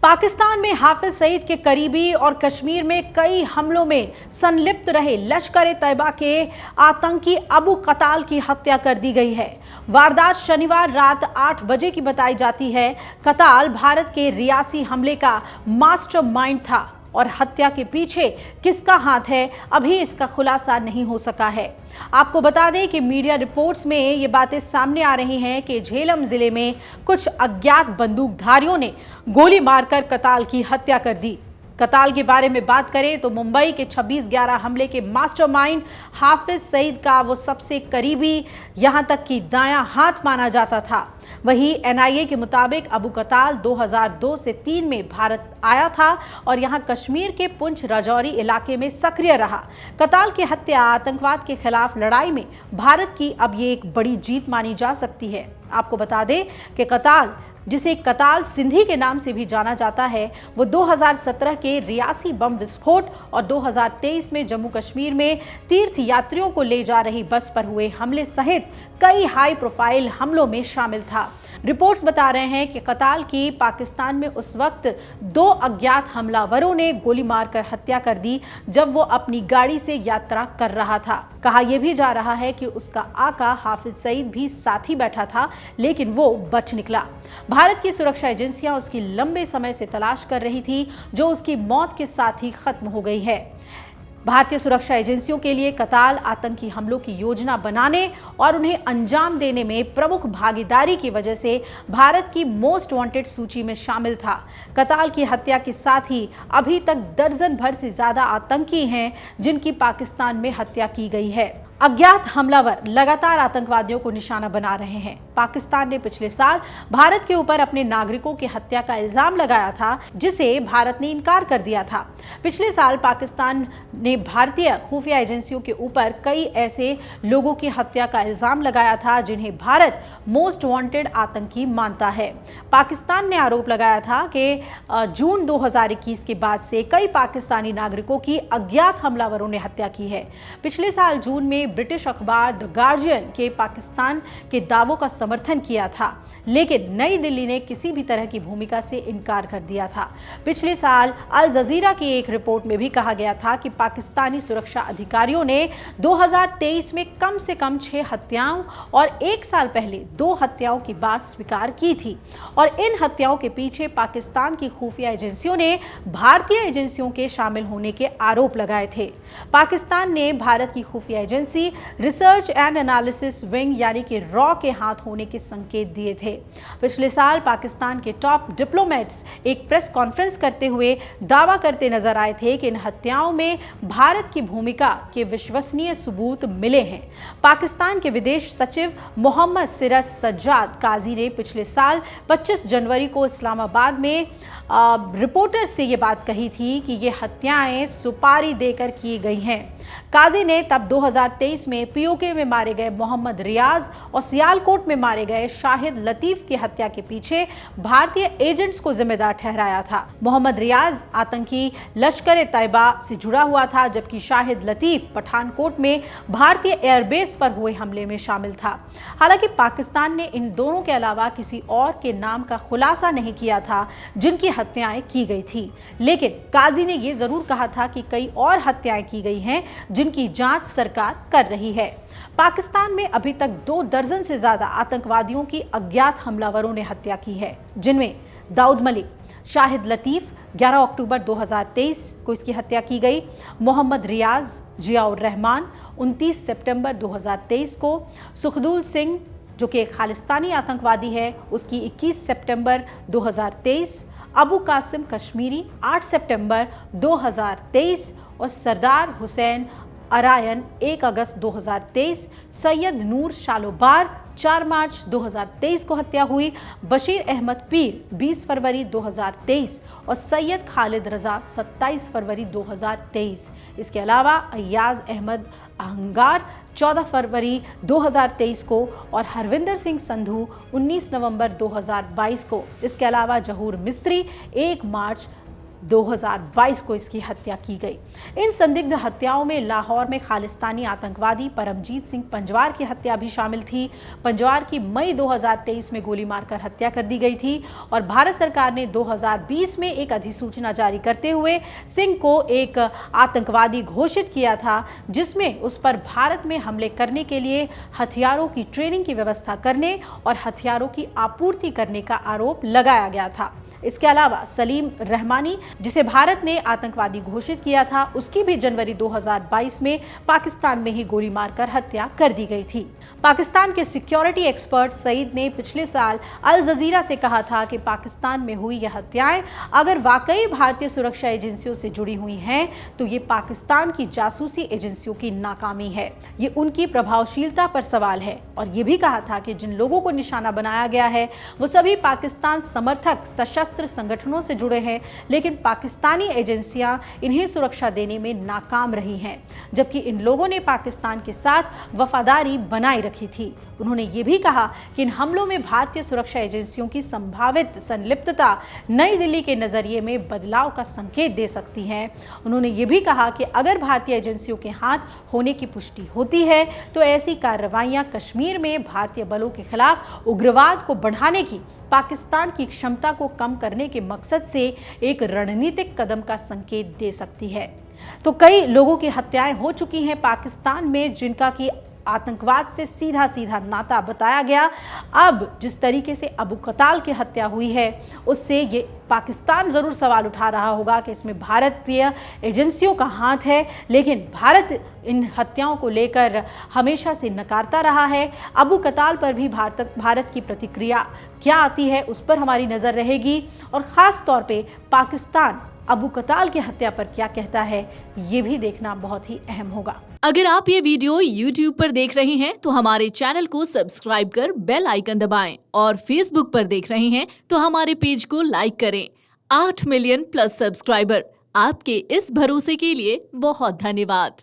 पाकिस्तान में हाफिज सईद के करीबी और कश्मीर में कई हमलों में संलिप्त रहे लश्कर-ए-तैयबा के आतंकी अबू कताल की हत्या कर दी गई है। वारदात शनिवार रात 8 बजे की बताई जाती है। कताल भारत के रियासी हमले का मास्टरमाइंड था और हत्या के पीछे किसका हाथ है, अभी इसका खुलासा नहीं हो सका है। आपको बता दें कि मीडिया रिपोर्ट्स में ये बातें सामने आ रही हैं कि झेलम जिले में कुछ अज्ञात बंदूकधारियों ने गोली मारकर कताल की हत्या कर दी। कताल के बारे में बात करें तो मुंबई के 26/11 हमले के मास्टरमाइंड हाफिज सईद का वो सबसे करीबी, यहां तक कि दायां हाथ माना जाता था। वहीं एनआईए के मुताबिक अबू कताल 2002 से 3 में भारत आया था और यहां कश्मीर के पुंछ राजौरी इलाके में सक्रिय रहा। कताल की हत्या आतंकवाद के खिलाफ लड़ाई में भारत की अब ये एक बड़ी जीत मानी जा सकती है। आपको बता दें कि कताल, जिसे कताल सिंधी के नाम से भी जाना जाता है, वो 2017 के रियासी बम विस्फोट और 2023 में जम्मू कश्मीर में तीर्थ यात्रियों को ले जा रही बस पर हुए हमले सहित कई हाई प्रोफाइल हमलों में शामिल था। रिपोर्ट्स बता रहे हैं कि कताल की पाकिस्तान में उस वक्त 2 अज्ञात हमलावरों ने गोली मारकर हत्या कर दी जब वो अपनी गाड़ी से यात्रा कर रहा था। कहा यह भी जा रहा है कि उसका आका हाफिज सईद भी साथ ही बैठा था, लेकिन वो बच निकला। भारत की सुरक्षा एजेंसियां उसकी लंबे समय से तलाश कर रही थी, जो उसकी मौत के साथ ही खत्म हो गई है। भारतीय सुरक्षा एजेंसियों के लिए कताल आतंकी हमलों की योजना बनाने और उन्हें अंजाम देने में प्रमुख भागीदारी की वजह से भारत की मोस्ट वांटेड सूची में शामिल था। कताल की हत्या के साथ ही अभी तक दर्जन भर से ज्यादा आतंकी हैं जिनकी पाकिस्तान में हत्या की गई है। अज्ञात हमलावर लगातार आतंकवादियों को निशाना बना रहे हैं। पाकिस्तान ने पिछले साल भारत के ऊपर अपने नागरिकों की हत्या का इल्जाम लगाया था, जिसे भारत ने इनकार कर दिया था। पिछले साल पाकिस्तान ने भारतीय खुफिया एजेंसियों के ऊपर कई ऐसे लोगों की हत्या का इल्जाम लगाया था जिन्हें भारत मोस्ट वांटेड आतंकी मानता है। पाकिस्तान ने आरोप लगाया था कि जून 2021 के बाद से कई पाकिस्तानी नागरिकों की अज्ञात हमलावरों ने हत्या की है। पिछले साल जून में ब्रिटिश अखबार द गार्जियन के पाकिस्तान के दावों का समर्थन किया था, लेकिन नई दिल्ली ने किसी भी तरह की भूमिका से इनकार कर दिया था। पिछले साल अल जजीरा की एक रिपोर्ट में भी कहा गया था कि पाकिस्तानी सुरक्षा अधिकारियों ने 2023 में कम से कम 6 हत्याओं और 1 साल पहले 2 हत्याओं की बात स्वीकार की थी और इन हत्याओं के पीछे पाकिस्तान की खुफिया एजेंसियों ने भारतीय एजेंसियों के शामिल होने के आरोप लगाए थे। पाकिस्तान ने भारत की खुफिया agency research and analysis wing यानी कि रॉ के हाथ होने के संकेत दिए थे। पिछले साल पाकिस्तान के टॉप डिप्लोमेट्स एक प्रेस कॉन्फ्रेंस करते हुए दावा करते नजर आए थे कि इन हत्याओं में भारत की भूमिका के विश्वसनीय सबूत मिले हैं। पाकिस्तान के विदेश सचिव मोहम्मद सिरज सज्जाद काजी ने पिछले साल 25 जनवरी को इस्लामाबाद में रिपोर्टर्स से ये बात कही थी कि ये हत्याएं सुपारी देकर की गई हैं। काजी ने तब 2023 में पीओके में मारे गए मोहम्मद रियाज और सियालकोट में मारे गए शाहिद लतीफ की हत्या के पीछे भारतीय एजेंट्स को जिम्मेदार ठहराया था। मोहम्मद रियाज आतंकी लश्कर-ए-तैयबा से जुड़ा हुआ था, जबकि शाहिद लतीफ पठानकोट में भारतीय एयरबेस पर हुए हमले में शामिल था। हालांकि पाकिस्तान ने इन दोनों के अलावा किसी और के नाम का खुलासा नहीं किया था जिनकी हत्याएं की गई थी, लेकिन काजी ने यह जरूर कहा था कि कई और हत्याएं की गई हैं जिनकी जांच सरकार कर रही है। पाकिस्तान में अभी तक 2 दर्जन से ज्यादा आतंकवादियों की अज्ञात हमलावरों ने हत्या की है, जिनमें दाऊद मलिक, शाहिद लतीफ 11 अक्टूबर 2023 को इसकी हत्या की गई, मोहम्मद रियाज, जियाउर रहमान 29 सितंबर 2023 को, सुखदुल सिंह जो कि एक खालिस्तानी आतंकवादी है, उसकी 21 सितंबर 2023, अबू कासिम कश्मीरी 8 सितंबर 2023 और सरदार हुसैन अरायन 1 अगस्त 2023, सैयद नूर शालोबार 4 मार्च 2023 को हत्या हुई, बशीर अहमद पीर 20 फरवरी 2023 और सैयद खालिद रजा 27 फरवरी 2023। इसके अलावा अय्याज अहमद अहंगार 14 फरवरी 2023 को और हरविंदर सिंह संधू 19 नवंबर 2022 को। इसके अलावा जहूर मिस्त्री 1 मार्च 2022 को इसकी हत्या की गई। इन संदिग्ध हत्याओं में लाहौर में खालिस्तानी आतंकवादी परमजीत सिंह पंजवार की हत्या भी शामिल थी। पंजवार की मई 2023 में गोली मारकर हत्या कर दी गई थी और भारत सरकार ने 2020 में एक अधिसूचना जारी करते हुए सिंह को एक आतंकवादी घोषित किया था, जिसमें उस पर भारत में हमले करने के लिए हथियारों की ट्रेनिंग की व्यवस्था करने और हथियारों की आपूर्ति करने का आरोप लगाया गया था। इसके अलावा सलीम रहमानी, जिसे भारत ने आतंकवादी घोषित किया था, उसकी भी जनवरी 2022 में पाकिस्तान में ही गोली मारकर हत्या कर दी गई थी। पाकिस्तान के सिक्योरिटी एक्सपर्ट सईद ने पिछले साल अल जजीरा से कहा था कि पाकिस्तान में हुई यह हत्याएं अगर वाकई भारतीय सुरक्षा एजेंसियों से जुड़ी हुई हैं तो ये पाकिस्तान की जासूसी एजेंसियों की नाकामी है। ये उनकी प्रभावशीलता पर सवाल है और ये भी कहा था कि जिन लोगों को निशाना बनाया गया है वो सभी पाकिस्तान समर्थक सशस्त्र संगठनों से जुड़े हैं, लेकिन पाकिस्तानी एजेंसियां इन्हें सुरक्षा देने में नाकाम रही हैं, जबकि इन लोगों ने पाकिस्तान के साथ वफादारी बनाए रखी थी। उन्होंने ये भी कहा कि इन हमलों में भारतीय सुरक्षा एजेंसियों की संभावित संलिप्तता नई दिल्ली के नजरिए में बदलाव का संकेत दे सकती है। उन्होंने ये भी कहा कि अगर भारतीय एजेंसियों के हाथ होने की पुष्टि होती है तो ऐसी कार्रवाइयां कश्मीर में भारतीय बलों के खिलाफ उग्रवाद को बढ़ाने की पाकिस्तान की क्षमता को कम करने के मकसद से एक रणनीतिक कदम का संकेत दे सकती है। तो कई लोगों की हत्याएं हो चुकी हैं पाकिस्तान में, जिनका कि आतंकवाद से सीधा सीधा नाता बताया गया। अब जिस तरीके से अबू कताल की हत्या हुई है उससे ये पाकिस्तान ज़रूर सवाल उठा रहा होगा कि इसमें भारतीय एजेंसियों का हाथ है, लेकिन भारत इन हत्याओं को लेकर हमेशा से नकारता रहा है। अबू कताल पर भी भारत की प्रतिक्रिया क्या आती है उस पर हमारी नज़र रहेगी और ख़ास तौर पे पाकिस्तान अबू कताल की हत्या पर क्या कहता है ये भी देखना बहुत ही अहम होगा। अगर आप ये वीडियो YouTube पर देख रहे हैं तो हमारे चैनल को सब्सक्राइब कर बेल आइकन दबाएं और Facebook पर देख रहे हैं तो हमारे पेज को लाइक करें। 8 मिलियन प्लस सब्सक्राइबर, आपके इस भरोसे के लिए बहुत धन्यवाद।